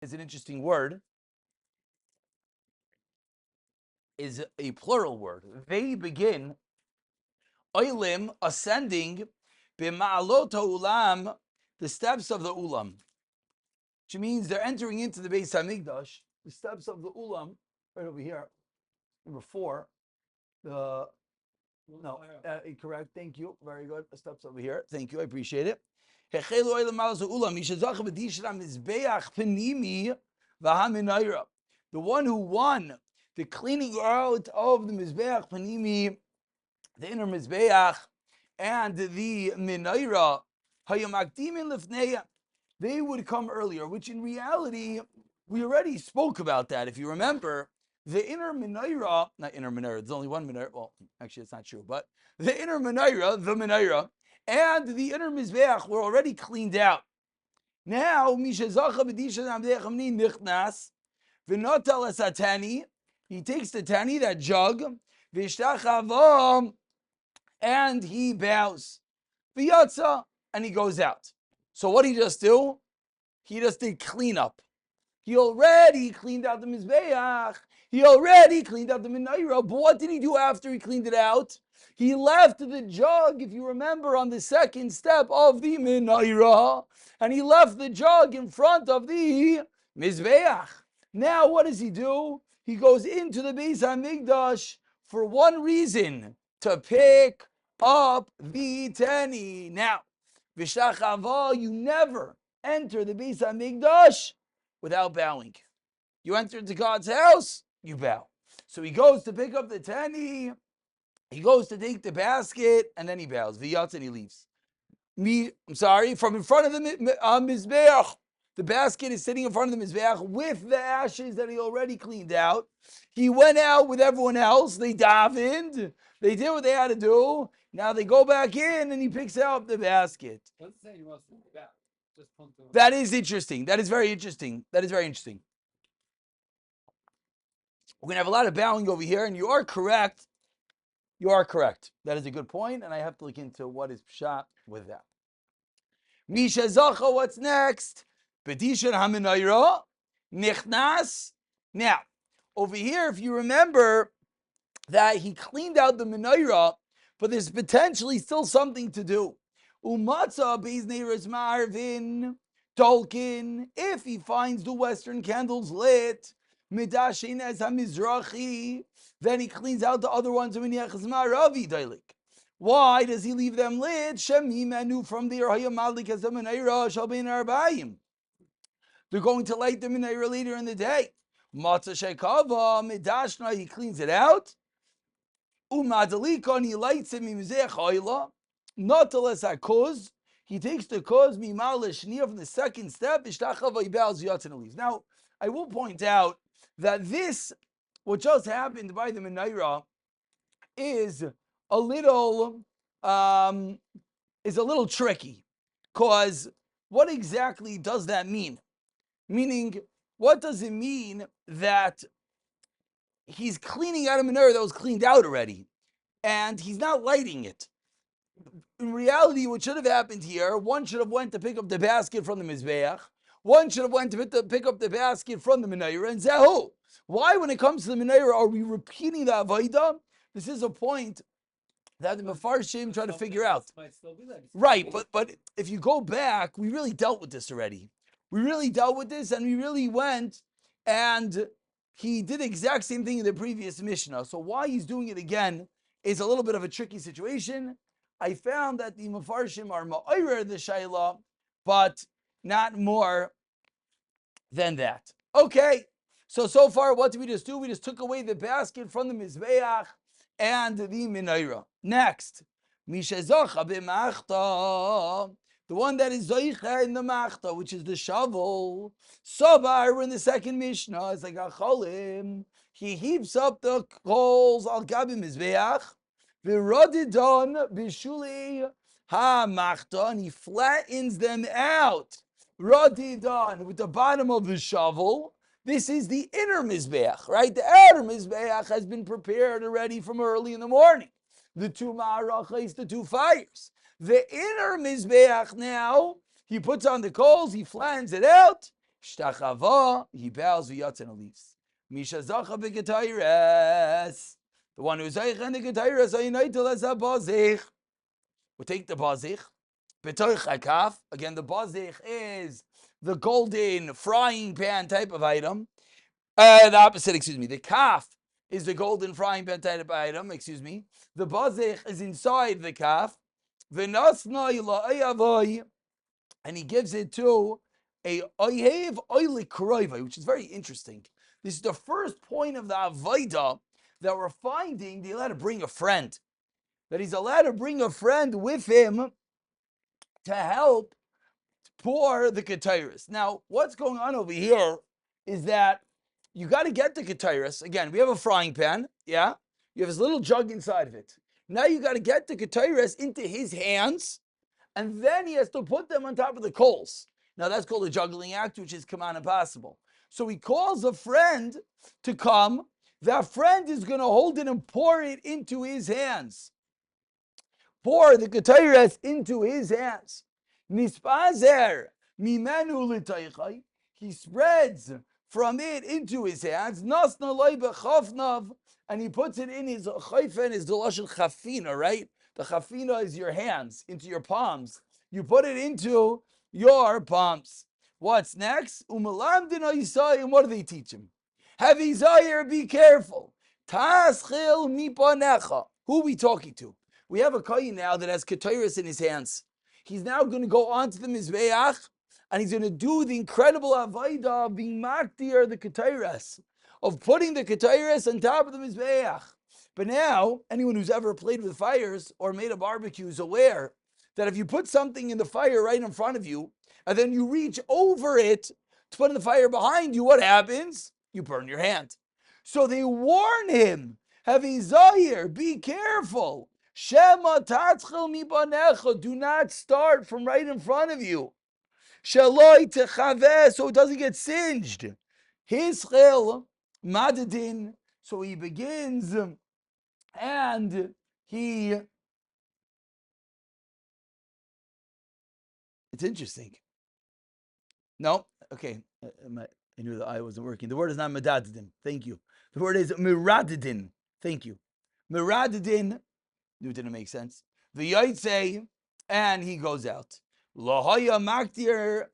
is an interesting word, is a plural word. They begin, oilim, ascending, b'ma'alot ha'ulam, the steps of the ulam, which means they're entering into the Beis Hamikdash, the steps of the ulam, right over here, number 4, the, no, correct, thank you, very good, the steps over here, thank you, I appreciate it. The one who won the cleaning out of the Mizbeach Panimi, the inner Mizbeach, and the Menorah, they would come earlier, which in reality, we already spoke about that. If you remember, the inner Menorah, not inner Menorah, there's only one Menorah, well, actually it's not true, but the inner Menorah, the Menorah, and the inner Mizbeach were already cleaned out. Now, he takes the tani, that jug, and he bows. V'yatza, and he goes out. So what did he just do? He just did cleanup. He already cleaned out the Mizbeach. He already cleaned out the Menorah. But what did he do after he cleaned it out? He left the jug, if you remember, on the second step of the Menorah. And he left the jug in front of the Mizbeach. Now what does he do? He goes into the Beis HaMikdash for one reason, to pick up the tani. Now, V'shachava, you never enter the Beis HaMikdash without bowing. You enter into God's house, you bow. So he goes to pick up the tani, he goes to take the basket, and then he bows. V'yatz, and he leaves. From in front of the Mizbeach. The basket is sitting in front of the Mizbeach with the ashes that he already cleaned out. He went out with everyone else. They davened. They did what they had to do. Now they go back in and he picks out the basket. Let's say he wants to bow. That is interesting. That is very interesting. That is very interesting. We're going to have a lot of bowing over here, and you are correct. You are correct. That is a good point, and I have to look into what is pshat with that. Misha Zacha, what's next? Bedishan HaMenorah, Nichnas. Now, over here, if you remember that he cleaned out the Menorah, but there's potentially still something to do. Umatza Beis Marvin, Tolkien, if he finds the western candles lit, Midashin as HaMizrachi, then he cleans out the other ones. Why does he leave them lit? Shemi menu from the Malik as the Menorah shall be in Arbaim. They're going to light the Menorah later in the day. Matzah Shekava, Midashna, he cleans it out. Umadalikon, he lights it, Mimzech Oila. Not unless Akuz, he takes the Kuz, Mimal Shnir from the second step, Ishtachava, he bows, Yatz, and leaves. Now, I will point out that this, what just happened by the Menorah, is a little tricky, because what exactly does that mean? Meaning, what does it mean that he's cleaning out a menorah that was cleaned out already, and he's not lighting it? In reality, what should have happened here, one should have went to pick up the basket from the Mizbeach, one should have went to pick up the basket from the Menorah, and Zehu. Why, when it comes to the Menorah, are we repeating the Avodah? This is a point that the Mefarshim try to figure out. Right, but if you go back, we really dealt with this already. We really dealt with this, and we really went, and he did the exact same thing in the previous Mishnah. So why he's doing it again is a little bit of a tricky situation. I found that the Mefarshim are ma'orer the Shayla, but not more than that. Okay, so far, what did we just do? We just took away the basket from the Mizbeach and the Menorah. Next, Mishezocha b'machta, the one that is zoicha in the machta, which is the shovel. Sobar, we're in the second Mishnah. It's like a cholim. He heaps up the coals al gabi Mizbeach, v'rodidon b'shuli ha-machta, and he flattens them out. Rodidon, with the bottom of the shovel. This is the inner Mizbeach, right? The outer Mizbeach has been prepared already from early in the morning. The two ma'arachas, the two fires. The inner Mizbeach now, he puts on the coals, he flans it out, Shtachava, he bows v'yatzen and leaves. Misha zacha b'getayres. The one who's zeich and the getayres, ayinaitel es ha-bazich. We'll take the bazich. B'toich hakaf. Again, the bazich is the golden frying pan type of item. The opposite, excuse me. The kaf is the golden frying pan type of item, excuse me. The bazich is inside the kaf. V'nasnai la'ayavoi. And he gives it to a oyev oilik kroiva, which is very interesting. This is the first point of the avodah that we're finding. He's allowed to bring a friend. That he's allowed to bring a friend with him to help pour the ketairis. Now, what's going on over here is that you got to get the ketairis. Again, we have a frying pan, yeah? You have this little jug inside of it. Now you got to get the ketairis into his hands, and then he has to put them on top of the coals. Now that's called a juggling act, which is command impossible. So he calls a friend to come. That friend is going to hold it and pour it into his hands. Pour the ketairis into his hands. Nispazer mimenu l'taychai. He spreads from it into his hands. Nasna loy bechafnav, and he puts it in his chayfen, his delashon chafina, right? The chafina is your hands, into your palms. You put it into your palms. What's next? Umalamdin Yisai, and what do they teach him? Have Isaiah, be careful. Taschil mipanecha. Who are we talking to? We have a kohen now that has ketairis in his hands. He's now going to go onto the mizbeach, and he's going to do the incredible avodah of being makdir the ketairis, of putting the ketairis on top of the mizbeach. But now, anyone who's ever played with fires or made a barbecue is aware that if you put something in the fire right in front of you, and then you reach over it to put in the fire behind you, what happens? You burn your hand. So they warn him, have Izayir, be careful. Shema tatzchel mibanecha, do not start from right in front of you. Shaloi techaveh, so it doesn't get singed. Hischel madadin, so he begins and he, it's interesting. No, okay, I knew the I wasn't working. The word is not medadidin. Thank you. The word is miradidin. Thank you. Miradidin. Knew it didn't make sense. The Yaitse, and he goes out. Lahaya maktir.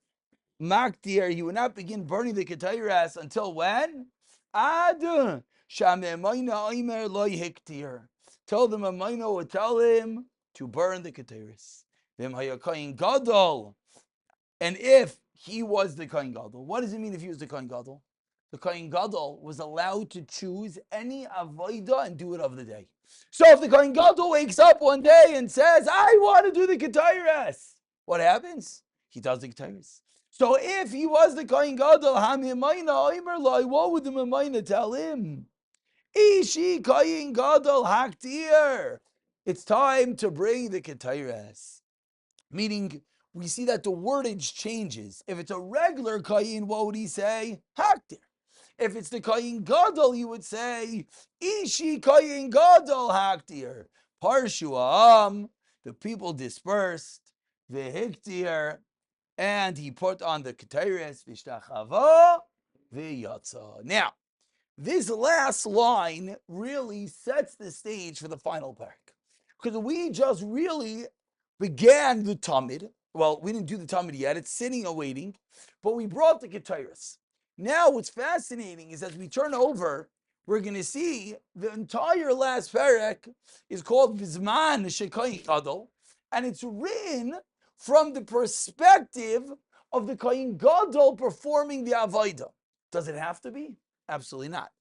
He would not begin burning the ketairas until when? Ad shamemayna oimer lo hiktir. Tell them Amayna would tell him to burn the ketairas. Vim hayakayin gadol. And if he was the Kohen Gadol, what does it mean if he was the Kohen Gadol? The Kohen Gadol was allowed to choose any avodah and do it of the day. So if the Kohen Gadol wakes up one day and says, I want to do the ketairas, what happens? He does the ketairas. So if he was the Kohen Gadol, what would the Memayna tell him? Ishi Kohen Gadol haktir. It's time to bring the ketairas. Meaning, we see that the wordage changes. If it's a regular kohen, what would he say? Haktir. If it's the kohen gadol, he would say, Ishi kohen gadol haktir. Parshuam, the people dispersed, vehiktir, and he put on the ketairis, vishtachava, v'yatza. Now, this last line really sets the stage for the final parak. Because we just really began the Tamid. Well, we didn't do the Tamid yet. It's sitting awaiting. But we brought the ketairis. Now what's fascinating is as we turn over, we're going to see the entire last parak is called Vizman Shekoyin Gadol. And it's written from the perspective of the Kohen Gadol performing the Avodah. Does it have to be? Absolutely not.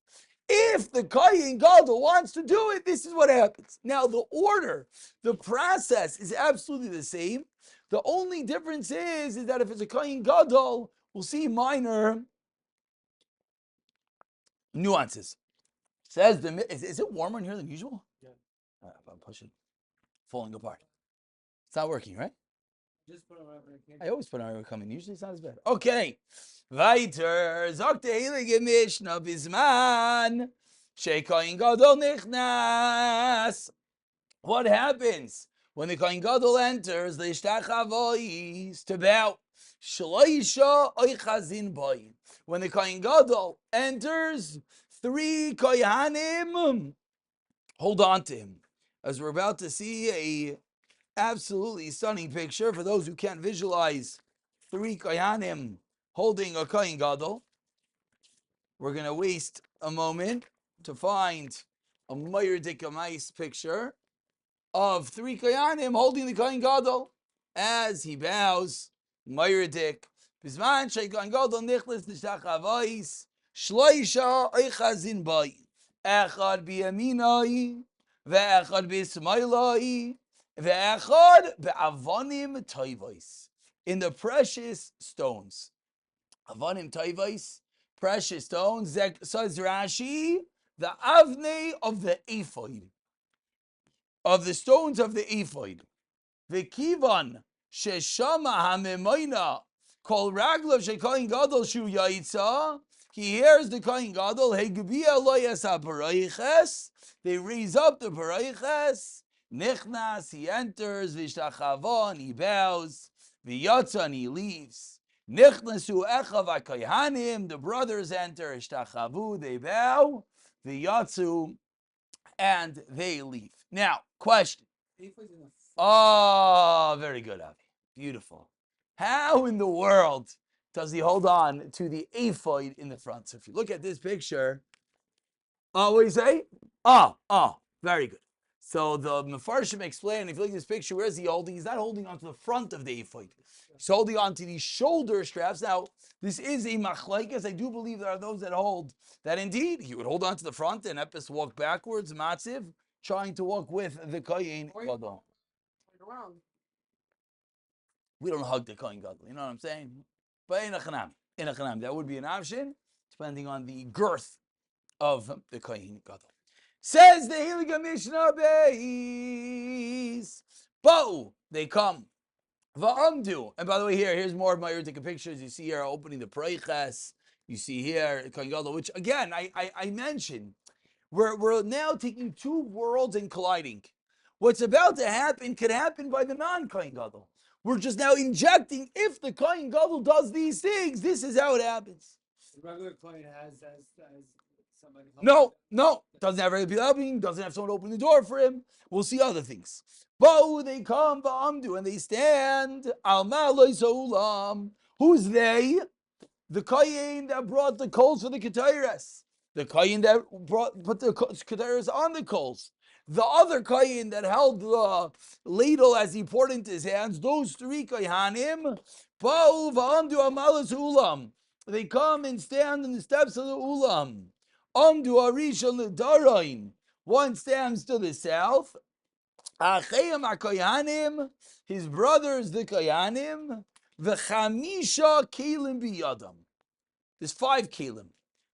If the Kohen Gadol wants to do it, this is what happens. Now, the order, the process is absolutely the same. The only difference is that if it's a Kohen Gadol, we'll see minor nuances. Says the is it warmer in here than usual? Yeah. I'm pushing, falling apart. It's not working, right? Just put it right where it came. I always put it right where it coming. Usually it's not as bad. Okay. Weiter. Sagt der heilige Mishnah Bisman. Shekoyin Gadol nichnas. What happens when the Kohen Gadol enters the Ishtachavois to bow? Shloisha oichazin boy. When the Kohen Gadol enters, 3 Kohanim hold on to him. As we're about to see a absolutely stunning picture for those who can't visualize 3 Kohanim holding a Kohen Gadol. We're going to waste a moment to find a Meir Dikamais picture of 3 Kohanim holding the Kohen Gadol as he bows. Meir Dik. Bisman Shei Kohen Gadol nichlis nishach shloisha oichazin bai. Echad biyaminai, ve'echad bismailai, ve'echad be'avonim toivos. In the precious stones. Avonim toivos, precious stones. Says Rashi, the avnei of the ephod, of the stones of the ephod. V'kivan sheshama hamemoina kol raglav shekoyin gadol shu yaitza. He hears the koyin gadol hegbiya loyas haparayches. They raise up the parayches. Nichnas, he enters. Vishtachavon, he bows. V'yatza, and he leaves. Nichnasu echav hakoyhanim. The brothers enter. Ishtachavu, they bow. V'yatzu, and they leave. Now, question. Oh, very good, Avi. Beautiful. How in the world does he hold on to the ephod in the front? So if you look at this picture, what do you say? Very good. So the Mefarshim explain, if you look at this picture, where is he holding? He's not holding onto the front of the ephod. He's holding onto the shoulder straps. Now, this is a machlekes. I do believe there are those that hold that indeed he would hold on to the front and Epis walk backwards, matziv, trying to walk with the kohen gadol. We don't hug the kohen gadol. You know what I'm saying? But in a chanam, that would be an option, depending on the girth of the kohen gadol. Says the Hiliga Mishnah Beis. Bo, they come. Va'amdu. And by the way, here's more of my Erdika pictures. You see here opening the Preiches. You see here kohen gadol, which again I mentioned. We're now taking 2 worlds and colliding. What's about to happen could happen by the non-Kohen Gadol. We're just now injecting, if the Kohen Gadol does these things, this is how it happens. The regular Kohen has somebody. No, doesn't have regular people helping, doesn't have someone to open the door for him. We'll see other things. Bo, they come, va'amdu, and they stand. Al ma'aloi sa'ulam. Who's they? The Kohen that brought the coals for the Ketairas. The Kohen that put the Ketairas on the coals. The other Kohen that held the ladle as he poured into his hands. Those 3 Kohanim. Ba'u va'amdu amalas ulam. They come and stand in the steps of the ulam. Amdu arishon l'darain. One stands to the south. Achayim HaKoyanim, his brothers the Koyanim, v'chamisha kelim biyadam. There's 5 kelim.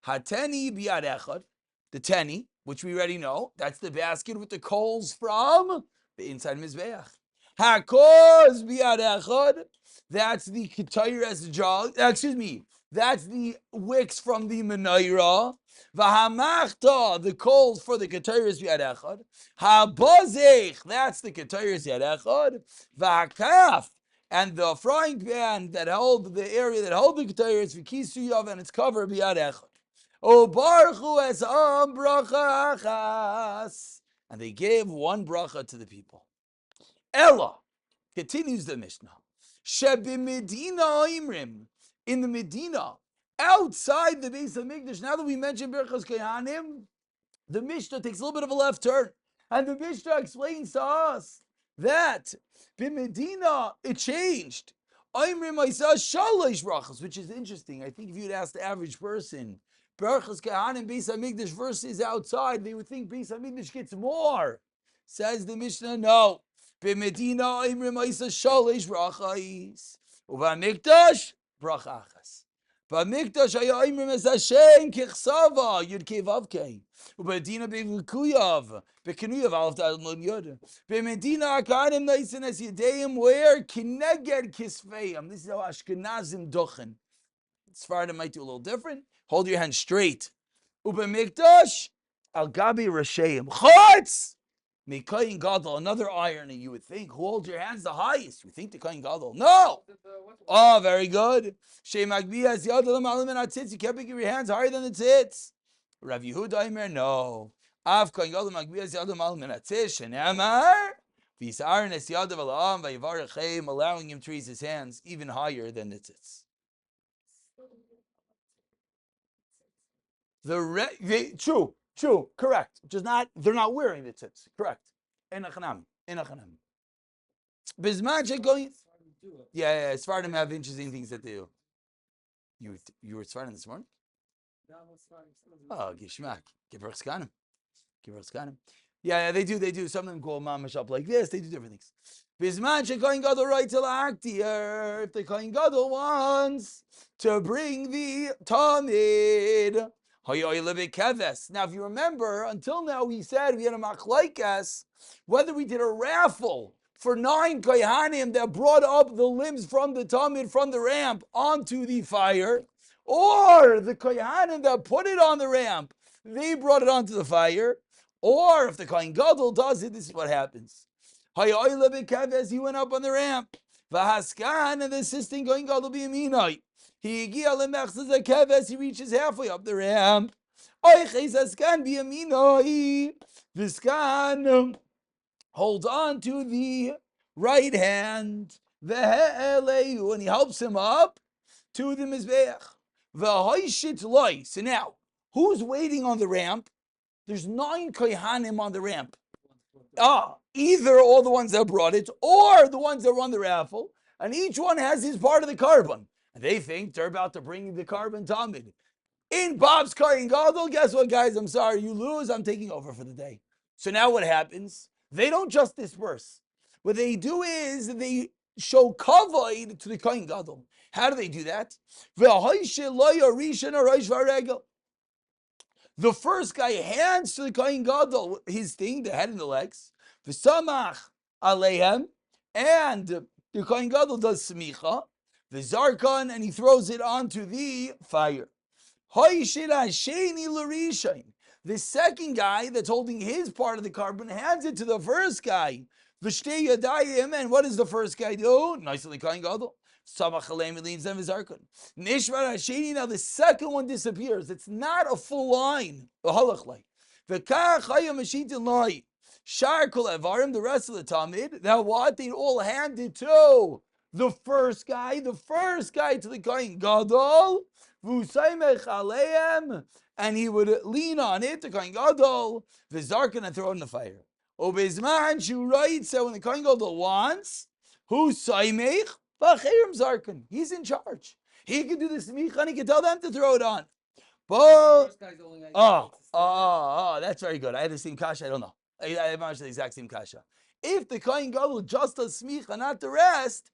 Hateni biyad echad, the teni, which we already know. That's the basket with the coals from the inside Mizbeach. Hakoz biyad echad, that's the ketayres jug. That's the wicks from the menorah. V'hamachta, the coals for the ketayres biyad echad. Habazech, that's the ketayres biyad echad. V'hakaf, and the frying pan that held the area that held the ketayres v'kisuyav, and its cover biyad echad. O barchu es bracha achas, and they gave 1 bracha to the people. Ella, continues the Mishnah. Shebimedina imrim, in the Medina, outside the Beis Hamikdash. Now that we mentioned Birchas Kohanim, the Mishnah takes a little bit of a left turn, and the Mishnah explains to us that Bimedina it changed. Imrim Isa Shalosh brachas, which is interesting. I think if you'd ask the average person, Birchas Kohanim Beis Hamikdash versus outside, they would think Beis Hamikdash gets more. Says the Mishnah, no. B'medina imrim isa shalish brachais. U'b'mikdash bracha achas. B'mikdash haya imrim es Hashem kichsava yud kei vav kei. U'b'medina b'vikuyav b'kenuyav alaf dal nun yud. B'medina akanim naisen es yedeim where kineged kisveim. This is how Ashkenazim dochen. Sephardim might do a little different. Hold your hand straight. U'b'mikdash al gabi rasheim. Chutz. Mekayin Gadol, another irony. You would think, who holds your hands the highest? You think the Kayin Gadol? No. Oh, very good. You can't pick your hands higher than the tzitz. Rav Yehuda Aimer, no. Av Kayin Gadol Magbiyas Yadav Mal Min HaTzitz, Shenemar. V'yisar Nes Yadav Ala'am V'yivarech, allowing him to raise his hands even higher than the tzitz. True, correct. Just not, they're not wearing the tzitz. Correct. Enachanami. Bisman going. Yeah, Sfardim have interesting things that they do. You were Sfardim this morning? Oh, Gishmak. Givrach Skanim. Yeah, they do. Some of them call mamash up like this. They do different things. Bisman shekoyin gadol right to l'actier. If the koyin gadol wants to bring the tamid, now, if you remember, until now we said we had a machlaikas whether we did a raffle for 9 kohanim that brought up the limbs from the tamid from the ramp onto the fire, or the kohanim that put it on the ramp, they brought it onto the fire. Or if the Kohen Gadol does it, this is what happens. He went up on the ramp. Vahaskan, and the assistant Kohen Gadol b'yaminai. He reaches halfway up the ramp. The skan holds on to the right hand. And he helps him up to the mizbeach. So now, who's waiting on the ramp? There's 9 kohanim on the ramp. Either all the ones that brought it, or the ones that run the raffle, and each one has his part of the carbon. And they think they're about to bring the carbon tamid. In Bob's Kohen Gadol, guess what, guys? I'm sorry, you lose. I'm taking over for the day. So now what happens? They don't just disperse. What they do is they show kavod to the Kohen Gadol. How do they do that? The first guy hands to the Kohen Gadol his thing, the head and the legs. V'samach aleihem, and the Kohen Gadol does smicha, the zarkan, and he throws it onto the fire. The second guy that's holding his part of the carbon hands it to the first guy. V'shtei yadayim, and what does the first guy do? Nicely Kohen Gadol. Samach leaves them zarkan. Nishvar hasheni. Now the second one disappears. It's not a full line. A halach line. V'kach hayam mashitin loy. Shar kol avarim. The rest of the tamid. Now what? They all handed to the first guy to the Kohen Gadol. V'usaymech aleim, and he would lean on it, the Kohen Gadol, v'zarkan, and throw it in the fire. Obezman shu right. So when the Kohen Gadol wants, who saymech v'achirim zarkan. He's in charge. He can do the smicha, and he can tell them to throw it on. But that's very good. I had the same kasha. I don't know. I have the exact same kasha. If the Kohen Gadol just does smicha, not the rest,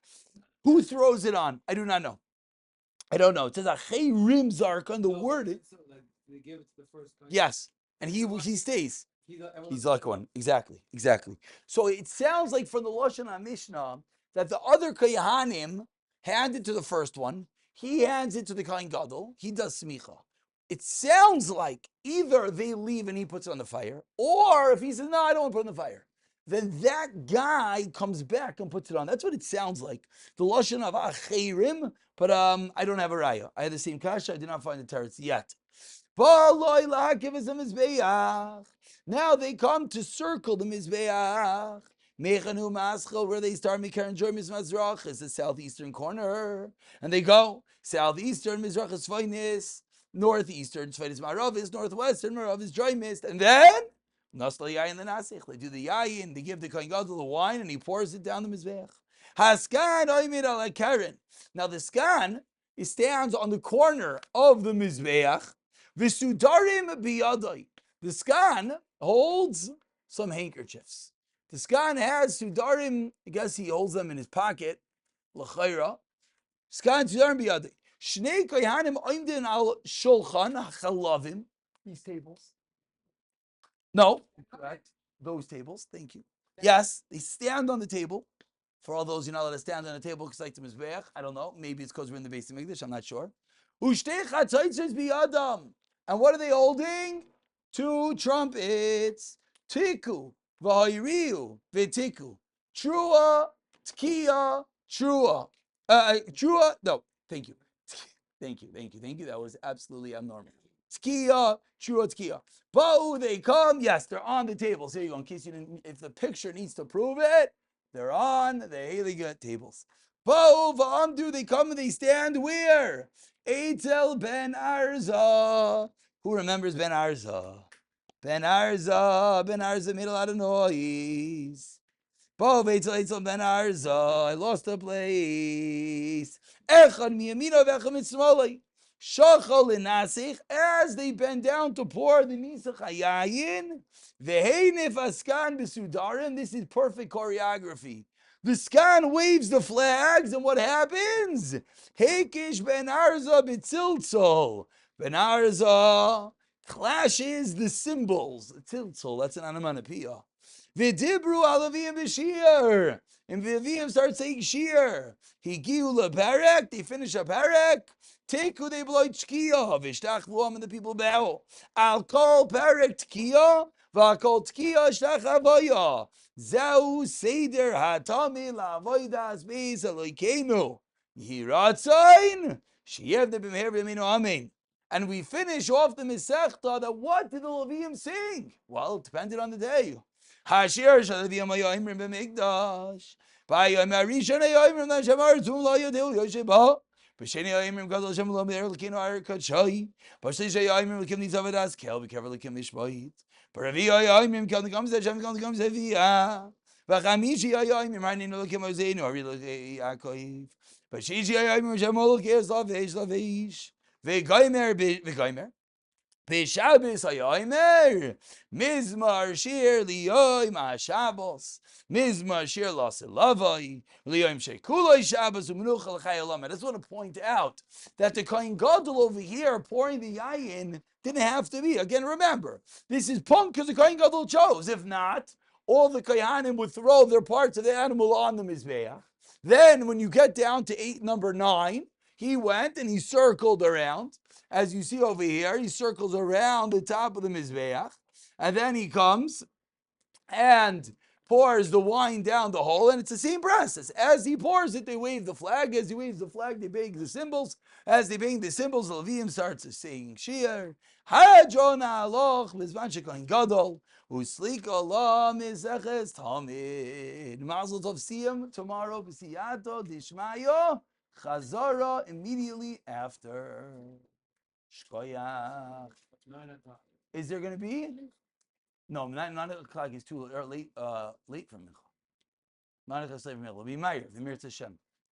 who throws it on? I do not know. I don't know. It says achirim zarkan. The word. So like they give it to the first guy. Yes, and he stays. He's like one. Exactly. So it sounds like from the Lashon HaMishnah that the other kohanim hand it to the first one. He hands it to the Kohen Gadol. He does smicha. It sounds like either they leave and he puts it on the fire, or if he says, no, I don't want to put it on the fire, then that guy comes back and puts it on. That's what it sounds like. The Lashon of achirim, but I don't have a raya. I had the same kasha. I did not find the teretz yet. Now they come to circle the mizbeach. Mechanu Maschel, where they start Mikar and Joy Mizrach, is the southeastern corner. And they go southeastern Mizrach is Svainis, northeastern Svainis Maravis, northwestern Maravis Dry Mist. And then Nasla Yayin the Nasich. They do the Yayin, they give the Kohen Gadol the wine, and he pours it down the Mizbeach. Haskan Oimid ala Karen. Now the skan, it stands on the corner of the Mizbeach. Visudarim biyadai. The skan holds some handkerchiefs. The skan has sudarim. I guess he holds them in his pocket. L'chayra. Skan sudarim biyadai. Shnei kohanim oimdin al shulchan chalavim. These tables. No, correct. Those tables. Thank you. Yes, they stand on the table. For all those you're not allowed to stand on a table because like the mizbeach. I don't know. Maybe it's because we're in the base of English. I'm not sure. Ushtei chatzaitzes biyadam. And what are they holding? 2 trumpets. Tiku. v'hayriu v'tiku. Trua, tkiya, trua. Trua, no, thank you. Thank you. That was absolutely abnormal. Tkiya, trua, tkiya. Ba'u, they come. Yes, they're on the tables. Here you go. In case you didn't, if the picture needs to prove it, they're on the Heliga tables. Ba'u, va'amdu, they come and they stand where? Eitel ben Arza. Who remembers Ben Arza? Ben Arza made a lot of noise. Bo Eitzel Ben Arza, I lost the place. Echad miyamino v'echad mitzmolei. Shachal inasich, as they bend down to pour the nisach hayayin. V'heinif askan b'sudarim. This is perfect choreography. The skan waves the flags, and what happens? Hekish Ben Arza b'tziltzol. Ben Arza clashes the cymbals. Tiltzol, that's an onomatopoeia. V'dibru alavim b'shir. And Vivim start saying shir. Higiu leperek, they finish a perek. Teku they blow tkiya. V'shtach luam, and the people bow. Al kol perek tkiya. V'akol tkiya shtach avoya. Zeu seder hatami la'avoidas beis Elokeinu. Yiratzain. Sheyev de b'meher b'minu amen. And we finish off the Masechta that what did the Levium sing? Well, it depended on the day. Hashir Shalavium Ayoimrim B'Mikdash. Ba'Yoim Arishon Ayoimrim Nashamar Tum Lo Yodil Yosheba. B'Sheni Ayoimrim Gadol Shem Lo Me'er L'Kinu Ar Kachai. B'Shlish Ayoimrim L'Kim Nizavadas Kel B'Kever L'Kim Mishbait. B'Ravi Ayoimrim Kel N'Kam Zeh Kel N'Kam Zeviyah. B'Chamishi Ayoimrim Hanin L'Kim Ozeinu Ari L'Kei Yaakov. B'Shishi Ayoimrim Shem L'Kei Slavesh Slavesh. V'Goymer. B'Shabbos hayomer, Mizmar shir liyoim ha'Shabbos, Mizmar shir l'asilavai, liyoim shekuloi Shabbos u'menucha l'chayolam. I just want to point out that the Kohen Gadol over here pouring the yayin didn't have to be. Again, remember, this is punk because the Kohen Gadol chose. If not, all the Kohanim would throw their parts of the animal on the Mizbeach. Then when you get down to number 9, he went and he circled around. As you see over here, he circles around the top of the Mizbeach, and then he comes and pours the wine down the hole, and it's the same process. As he pours it, they wave the flag. As he waves the flag, they bang the cymbals. As they bang the cymbals, the Levium starts to sing Shir. Hajona aloch mizman shekohen gadol uslika Allah mizeches Tamid. Mazel tov. See him tomorrow. B'siyato dishmayo chazara immediately after. Shkoyach. Is there going to be? No, 9 o'clock is too late. Late for Mincha. 9 o'clock is late for Mincha. It'll be Meir, the Mir Hashem.